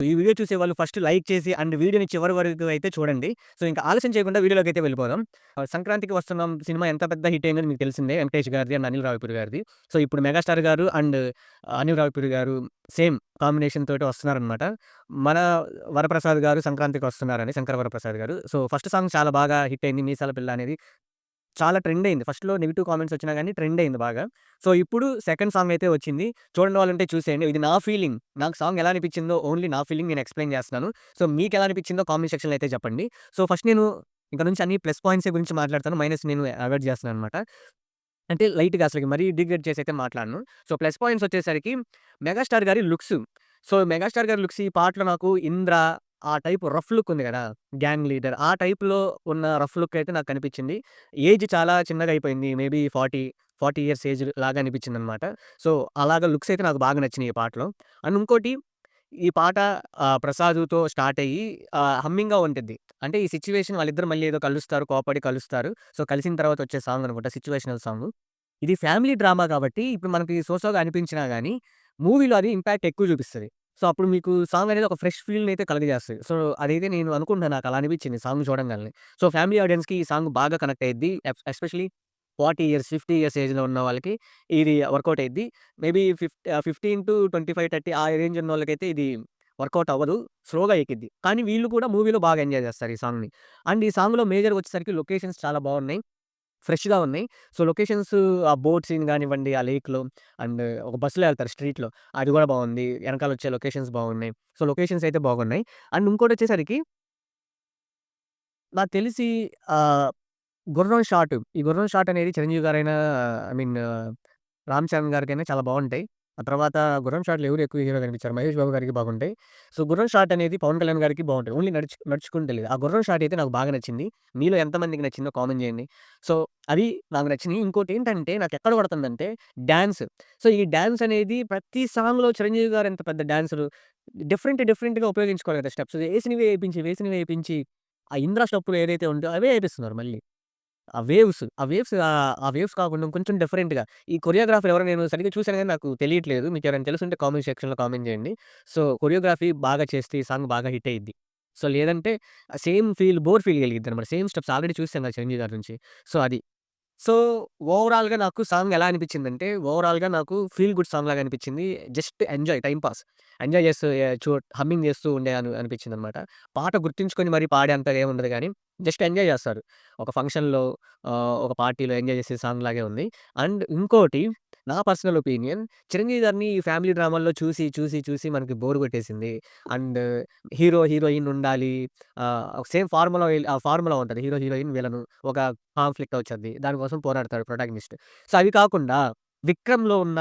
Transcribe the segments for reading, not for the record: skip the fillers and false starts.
ఈ వీడియో చూసేవాళ్ళు first like చేసి అండ్ వీడియోని చివరి వరకు అయితే చూడండి. సో, ఇంకా ఆలస్యం చేయకుండా వీడియోలోకైతే వెళ్ళిపోదాం. 'సంక్రాంతికి వస్తున్నాం' సినిమా ఎంత పెద్ద హిట్ అయిందో మీకు తెలిసిందే. వెంకటేష్ గారిది అండ్ అనిల్ రావిపూడి గారిది. సో, ఇప్పుడు మెగాస్టార్ గారు అండ్ అనిల్ రావిపూడి గారు సేమ్ కాంబినేషన్ తోటి వస్తున్నారనమాట. మన వరప్రసాద్ గారు సంక్రాంతికి వస్తున్నారని, శంకర వరప్రసాద్ గారు. సో, ఫస్ట్ సాంగ్ చాలా బాగా హిట్ అయింది 'మీసాల పిల్ల' అనేది. చాలా ట్రెండ్ అయింది. ఫస్ట్‌లో నెగెటివ్ కామెంట్స్ వచ్చినా గాని ట్రెండ్ అయింది బాగా. సో, ఇప్పుడు సెకండ్ సాంగ్ అయితే వచ్చింది. చూడని వాళ్ళుంటే చూసేయండి. ఇది నా ఫీలింగ్. నాకు సాంగ్ ఎలా అనిపించిందో ఓన్లీ నా ఫీలింగ్ నేను ఎక్స్‌ప్లెయిన్ చేస్తున్నాను. సో, మీకెలా అనిపించిందో కామెంట్ సెక్షన్‌లో అయితే చెప్పండి. సో, ఫస్ట్ నేను ఇక నుంచి అన్ని ప్లస్ పాయింట్సే గురించి మాట్లాడతాను. మైనస్ నేను అవాయిడ్ చేస్తున్నాననమాట. అంటే లైట్‌గా అసలకి మరీ డిగ్రేడ్ చేసి అయితే మాట్లాడను. సో, ప్లస్ పాయింట్స్ వచ్చేసరికి మెగాస్టార్ గారి లుక్స్. సో, మెగాస్టార్ గారి లుక్స్ ఈ పాటలో నాకు 'ఇంద్ర' ఆ టైప్ రఫ్ లుక్ ఉంది గదా! గ్యాంగ్ లీడర్ ఆ టైప్‌లో ఉన్న రఫ్ లుక్ అయితే నాకు కనిపించింది. ఏజ్ చాలా చిన్నగా అయిపోయింది. మేబీ 40 ఇయర్స్ ఏజ్ లాగా అనిపించిందనమాట. సో, అలాగా లుక్స్ అయితే నాకు బాగా నచ్చినాయి ఈ పాటలో. అండ్ ఇంకోటి ఈ పాట 'ప్రసాదుతో' స్టార్ట్ అయ్యి హమ్మింగ్‌గా ఉంటది. అంటే ఈ సిట్యుయేషన్ వాళ్ళిద్దరూ మళ్ళీ ఏదో కలుస్తారు. కోప్పడి కలుస్తారు. సో, కలిసిన తర్వాత వచ్చే సాంగ్ అనుకుంటా సిట్యుయేషనల్ సాంగు. ఇది ఫ్యామిలీ డ్రామా కాబట్టి ఇప్పుడు మనకి సోగా అనిపించినా గాని, మూవీలో అది ఇంపాక్ట్ ఎక్కువ చూపిస్తది. సో, అప్పుడు మీకు సాంగ్ అనేది ఒక ఫ్రెష్ ఫీల్‌నయితే కలుగజేస్తది. సో, అదైతే నేను అనుకుంటున్నాను. నాకు అలా అనిపించింది సాంగ్ చూడంగాల్నే. సో, ఫ్యామిలీ ఆడియన్స్‌కి ఈ సాంగ్ బాగా కనెక్ట్ అయ్యిద్ది. ఎస్పెషల్లీ 40 ఇయర్స్, 50 ఇయర్స్ ఏజ్‌లో ఉన్న వాళ్ళకి ఇది వర్కౌట్ అయ్యిద్ది. మేబీ 15-25, 30 ఆ రేంజ్ ఉన్నోళ్ళకైతే ఇది వర్కౌట్ అవ్వదు. స్లోగా ఎక్కిద్ది. కానీ వీళ్ళు కూడా మూవీలో బాగా ఎంజాయ్ చేస్తారు ఈ సాంగ్‌ని. అండ్ ఈ సాంగ్‌లో మేజర్‌గా వచ్చేసరికి లొకేషన్స్ చాలా బావున్నాయి. ఫ్రెష్‌గా ఉన్నాయి. సో, లొకేషన్స్ ఆ బోట్ సీన్ గానివ్వండి, ఆ లేక్‌లో అండ్ ఒక బస్సులో ఎళ్తారు స్ట్రీట్‌లో. అది గూడా బావుంది. ఎనకాలొచ్చే లొకేషన్స్ బాగున్నాయి. సో, లొకేషన్స్ అయితే బాగున్నాయి. అండ్ ఇంకోటొచ్చేసరికి నాకు తెలిసి ఆహ్, గుర్రం షాట్. ఈ గుర్రం షాట్ అనేది చిరంజీవి గారైనా ఐ మీన్ 'రామ్ చరణ్' గారికైనా చాలా బావుంటాయి. ఆ తర్వాత గుర్రం షాట్‌లో ఎవరు ఎక్కువ హీరో కనిపించారు? 'మహేష్ బాబు' గారికి బాగుంటాయి. సో, గుర్రం షాట్ అనేది 'పవన్ కళ్యాణ్' గారికి బావుంటది. ఓన్లీ నడుచుకుంటూ ఎళ్ళేది. ఆ గుర్రం షాట్ అయితే నాకు బాగా నచ్చింది. మీలో ఎంతమందికి నచ్చిందో కామెంట్ చేయండి. సో, అవి నాకు నచ్చినియి. ఇంకోటేంటంటే నాకెక్కడ పడుతుందంటే డాన్స్. సో, ఈ డాన్స్ అనేది ప్రతి సాంగ్‌లో చిరంజీవి గారు ఎంత పెద్ద డాన్సరు. డిఫరెంట్‌గా ఉపయోగించుకోవాలి కదా స్టెప్స్. వేసినవే ఏపించి ఆ 'ఇంద్ర' స్టెప్పులు ఏదైతే ఉందో అవే ఏపిస్తున్నారు మళ్ళీ. ఆ వేవ్స్ కాకుండా కొంచెం డిఫరెంట్‌గా. ఈ కొరియోగ్రాఫర్ ఎవరో నేను సరిగ్గా చూసాను గానీ నాకు తెలియట్లేదు. మీకెవరైనా తెలిసుంటే కామెంట్ సెక్షన్‌లో కామెంట్ చేయండి. సో, కొరియోగ్రఫీ బాగా చేస్తే ఈ సాంగ్ బాగా హిట్ అయ్యిద్ది. సో, లేదంటే సేమ్ బోర్ ఫీల్ కలిగిద్దనమాట. సేమ్ స్టెప్స్ ఆల్రెడీ చూసాం కదా! చిరంజీవి గారి నుంచి. సో, అది. సో, ఓవరాల్‌గా నాకు సాంగ్ ఎలా అనిపించిందంటే, ఓవరాల్‌గా నాకు ఫీల్ గుడ్ సాంగ్ లాగా అనిపించింది. Just enjoy time pass. Enjoy చేస్తూ హమ్మింగ్ చేస్తూ ఉండే అనిపించిందనమాట. పాట గుర్తుంచుకొని మరి పాడేంతగా ఏముండదు గానీ, జస్ట్ ఎంజాయ్ చేస్తారు. ఒక ఫంక్షన్‌లో ఒక పార్టీలో ఎంజాయ్ చేసే సాంగ్ లాగే ఉంది. అండ్ ఇంకోటి నా పర్సనల్ ఒపీనియన్ చిరంజీవి గారిని ఈ ఫ్యామిలీ డ్రామాల్లో చూసి మనకి బోర్ కొట్టేసింది. అండ్ హీరోయిన్ ఉండాలి. సేమ్ ఆ ఫార్ములా ఉంటది. హీరోయిన్, విలను ఒక కాన్‌ఫ్లిక్ట్ వచ్చేద్ది. దానికోసం పోరాడతాడు ప్రొటాగనిస్ట్. సో, అవి కాకుండా 'విక్రమ్‌లో' ఉన్న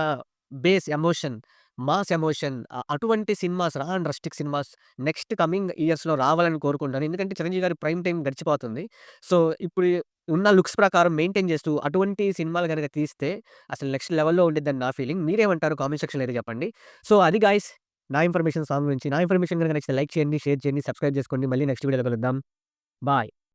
ఎమోషన్, మాస్ ఎమోషన్ అటువంటి cinemas and rustic cinemas next coming ఇయర్స్‌లో రావాలని కోరుకుంటాను. ఎందుకంటే చిరంజీవి గారి ప్రైమ్ టైమ్ గడిచిపోతుంది. సో, ఇప్పుడు ఉన్న లుక్స్ ప్రకారం మెయింటైన్ చేస్తూ అటువంటి సినిమాలు గనక తీస్తే అసలు నెక్స్ట్ లెవెల్‌లో ఉండిద్దని నా ఫీలింగ్. మీరేమంటారో కామెంట్ సెక్షన్‌లో అయితే చెప్పండి. సో, అది గైస్ నా ఇన్ఫర్మేషన్ సాంగ్ గురించి. నా ఇన్ఫర్మేషన్ గనక నచ్చితే లైక్ చేయండి, షేర్ చేయండి, సబ్స్క్రైబ్ చేసుకోండి. మళ్ళీ నెక్స్ట్ వీడియోలో కలుద్దాం. బాయ్.